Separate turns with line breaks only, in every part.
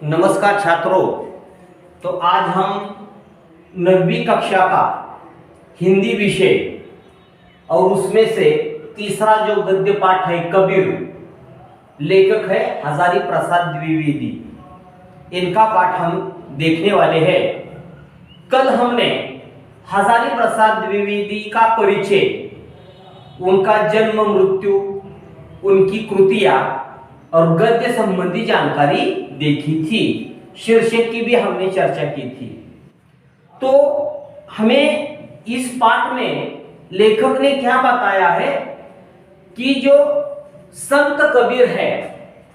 नमस्कार छात्रों। तो आज हम 9वीं कक्षा का हिंदी विषय और उसमें से तीसरा जो गद्य पाठ है कबीर, लेखक है हजारी प्रसाद द्विवेदी, इनका पाठ हम देखने वाले हैं। कल हमने हजारी प्रसाद द्विवेदी का परिचय, उनका जन्म मृत्यु, उनकी कृतियां और गद्य संबंधी जानकारी देखी थी। शीर्षक की भी हमने चर्चा की थी। तो हमें इस पाठ में लेखक ने क्या बताया है कि जो संत कबीर है,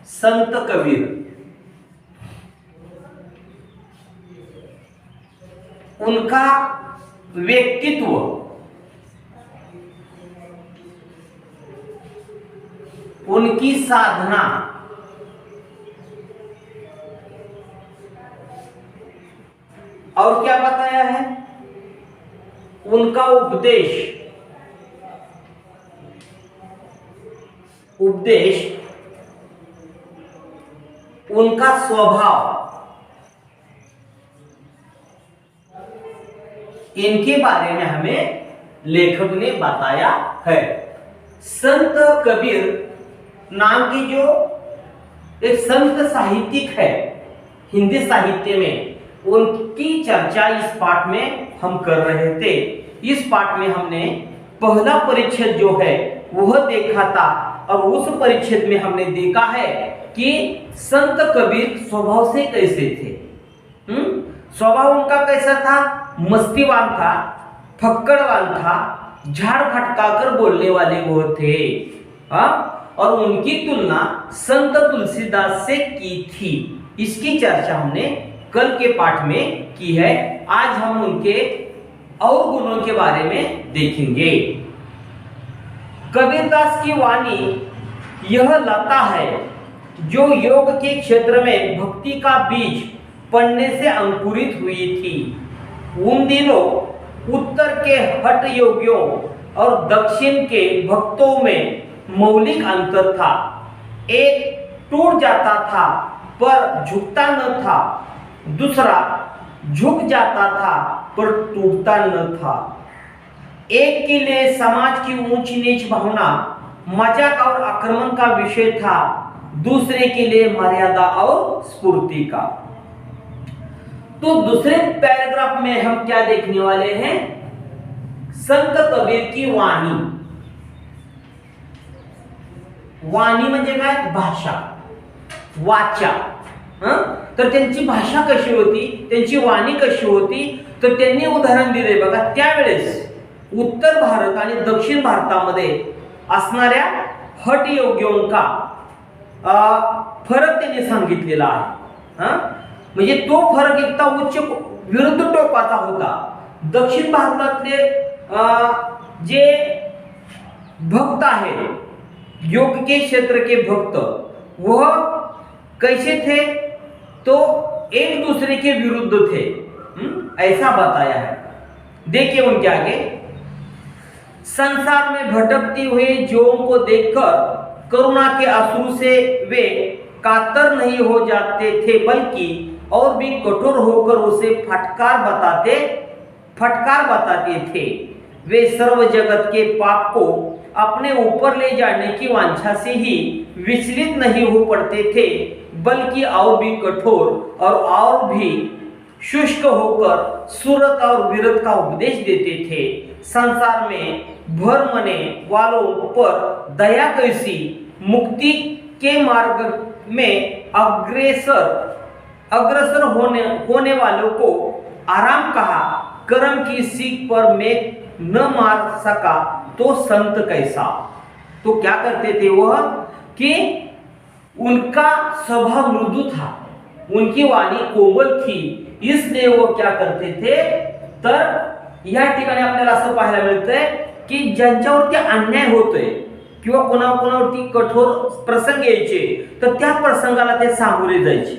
संत कबीर, उनका व्यक्तित्व, उनकी साधना और क्या बताया है, उनका उपदेश, उनका स्वभाव, इनके बारे में हमें लेखक ने बताया है। संत कबीर नाम की जो एक संत साहित्यिक है हिंदी साहित्य में, उनकी चर्चा इस पाठ में हम कर रहे थे। इस पाठ में हमने पहला परिच्छेद जो है वह देखा था और उस परिच्छेद में हमने देखा है कि संत कबीर स्वभाव से कैसे थे। स्वभाव उनका कैसा था? मस्तीवान था, फक्कड़वान था, झाड़ फटकाकर बोलने वाले वो थे। और उनकी तुलना संत तुलसीदास से की थी। इसकी चर्चा हमने कल के पाठ में की है। आज हम उनके और गुणों के बारे में देखेंगे। कबीरदास की वाणी यह लता है जो योग के क्षेत्र में भक्ति का बीज पड़ने से अंकुरित हुई थी। उन दिनों उत्तर के हठ योगियों और दक्षिण के भक्तों में मौलिक अंतर था। एक टूट जाता था पर झुकता न था, दूसरा झुक जाता था पर टूटता न था। एक के लिए समाज की ऊंच नीच भावना मजाक और आक्रमण का विषय था, दूसरे के लिए मर्यादा और स्फूर्ति का। तो दूसरे पैराग्राफ में हम क्या देखने वाले हैं? संत कबीर की वाणी। वाणी म्हणजे काय? भाषा, वाचा। तर त्यांची भाषा कशी होती, त्यांची वाणी कशी होती, तर त्यांनी उदाहरण दिले बघा। त्यावेळेस उत्तर भारत आणि दक्षिण भारतामध्ये असणाऱ्या हठ योग्यांचा फरक त्यांनी सांगितलेला आहे। म्हणजे तो फरक एकदा उच्च विरुद्ध टोकाचा होता। दक्षिण भारतातले जे भक्त आहे, योग के क्षेत्र के भक्त, वह कैसे थे? तो एक दूसरे के विरुद्ध थे। ऐसा बताया है। देखिए उनके आगे, संसार में भटकती हुई जीवों को देखकर करुणा के अश्रु से वे कातर नहीं हो जाते थे, बल्कि और भी कठोर होकर उसे फटकार बताते थे। वे सर्व जगत के पाप को अपने ऊपर ले जाने की वांछा से ही विचलित नहीं हो पड़ते थे, बल्कि और भी कठोर और भी शुष्क होकर सूरत और विरत का उपदेश देते थे। संसार में भरमने वालों पर दया कैसी, मुक्ति के मार्ग में अग्रसर होने वालों को आराम कहा, कर्म की सीख पर मैं न मार सका तो संत कैसा। तो क्या करते थे वह कि उनका स्वभाव मृदु था, उनकी वाणी कोमल थी, इसलिए वो क्या करते थे, तर या ठिकाणी आपल्याला असं पाहायला मिळतंय की ज्यांच्यावरती अन्याय होतोय किंवा कोणावरती कठोर प्रसंग यायचे, तर त्या प्रसंगाला ते सामोरे जायचे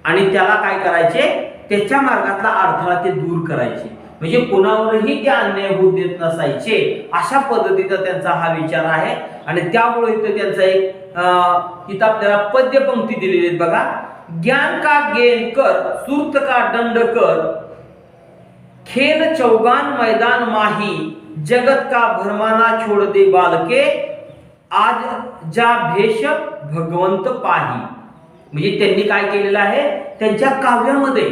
आणि त्याला काय करायचे, त्याच्या मार्गातला अडथळा ते दूर करायचे। म्हणजे कोणावरही ते अन्याय होऊ देत नसायचे। अशा पद्धतीचा त्यांचा हा विचार आहे आणि त्यामुळे इथे त्यांचा एक इथं आपल्याला पद्य पंक्ती दिलेली आहेत बघा। ज्ञान का गेन कर सुरत का दंड कर, खेल चौगान मैदान माही, जगत का भरमाना छोड़ दे बालके, आज जा भेष भगवंत पाही. म्हणजे त्यांनी काय केलेलं आहे, त्यांच्या काव्यामध्ये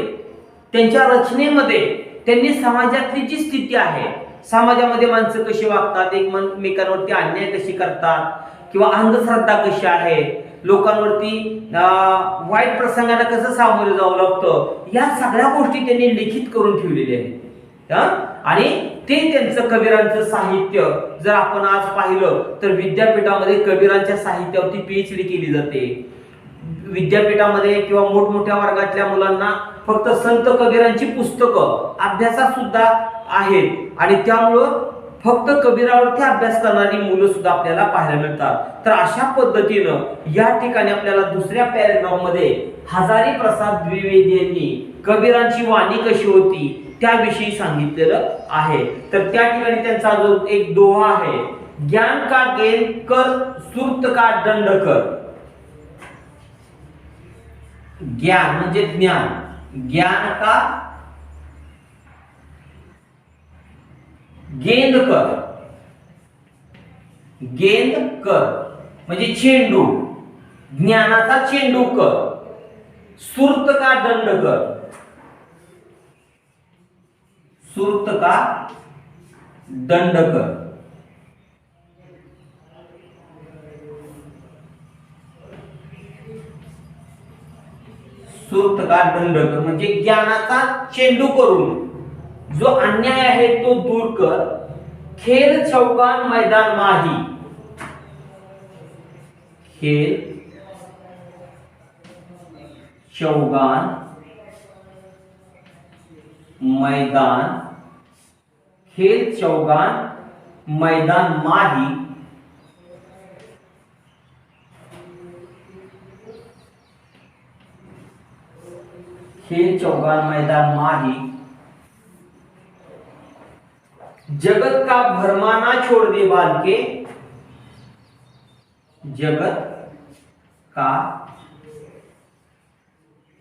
त्यांच्या रचनेमध्ये त्यांनी समाजातली जी स्थिती आहे, समाजामध्ये माणसं कशी वागतात, एकमेकांवरती अन्याय कशी करतात किंवा अंधश्रद्धा कशी आहे, लोकांवरती वाईट प्रसंगाला कसं सामोरे जावं लागतं, या सगळ्या गोष्टी त्यांनी लिखित करून ठेवलेल्या आहेत. आणि ते त्यांचं कबीरांचं साहित्य जर आपण आज पाहिलं तर विद्यापीठामध्ये कबीरांच्या साहित्यावरती पीएचडी केली जाते. विद्यापीठामध्ये किंवा मोठमोठ्या वर्गातल्या मुलांना फक्त संत कबीरांची पुस्तकं अभ्यासात सुद्धा आहेत आणि त्यामुळं फक्त कबीरावरती अभ्यास करणारी मुलं सुद्धा आपल्याला पाहायला मिळतात. तर अशा पद्धतीनं या ठिकाणी आपल्याला दुसऱ्या पॅरेग्राफ मध्ये हजारी प्रसाद द्विवेदी यांनी कबीरांची वाणी कशी होती त्याविषयी सांगितलेलं आहे. तर त्या ठिकाणी त्यांचा जो एक दोहा आहे, ज्ञान का गेन कर सुरत का दंड कर. ज्ञान म्हणजे ज्ञान, ज्ञान का गेंद कर, गेंद कर म्हणजे चेंडू, ज्ञानाचा चेंडू कर, सुरत का दंड कर, सुरत का दंड कर. सुरत का दंड कर म्हणजे ज्ञानाचा चेंडू करून जो अन्याय आहे तो दूर कर, खेल चौगान मैदान माही, खेल चौगान मैदान, खेल चौगान मैदान माही, खेल चौगान मैदान माही, जगत का भरमाना छोड़ दे बालके, जगत का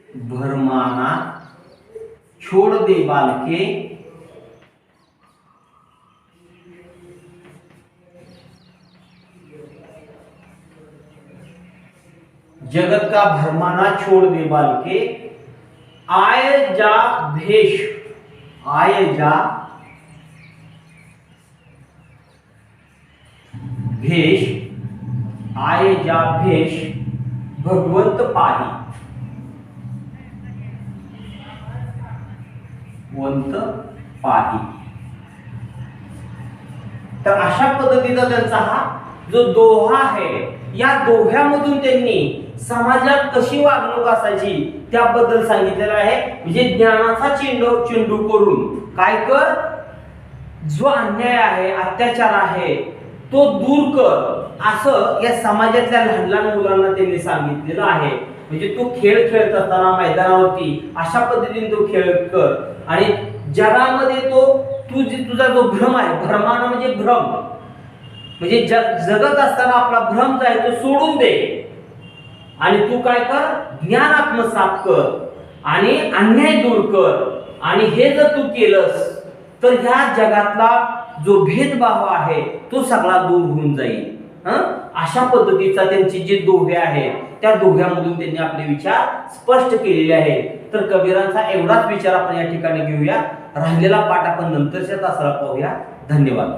भरमाना छोड़ दे बालके, जगत का भरमाना छोड़ दे बालके, आय जा भेष, आय जा भेष, आय जा भेष भगवंत पाही, वंत पाही. तर अशा पद्धतीचा त्यांचा हा जो दोहा आहे, या दोह्यामधून त्यांनी समाजात कशी वागणूक असायची त्याबद्दल सांगितलेलं आहे. म्हणजे ज्ञानाचा चेंडू करून काय कर, जो अन्याय आहे, अत्याचार आहे तो दूर कर, असं या समाजातल्या लहान लहान मुलांना त्यांनी सांगितलेलं आहे. म्हणजे तू खेळ खेळत असताना मैदानावरती अशा पद्धतीने तो खेळ कर आणि जगामध्ये तो तुझा जो भ्रम आहे, भ्रमाना म्हणजे भ्रम, म्हणजे जगत असताना आपला भ्रम जो आहे तो सोडून दे आणि तू काय कर, ज्ञान आत्मसात कर आणि अन्याय दूर कर. आणि हे जर तू केलंस तर ह्या जगातला जो भेदभाव आहे तो सगळा दूर होऊन जाईल. अशा पद्धतीचा त्यांची जे दोहे आहेत त्या दोह्यामधून त्यांनी आपले विचार स्पष्ट केलेले आहेत. तर कबीरांचा एवढाच विचार आपण या ठिकाणी घेऊया. राहिलेला पाठ आपण नंतरच्या तासाला पाहूया. धन्यवाद.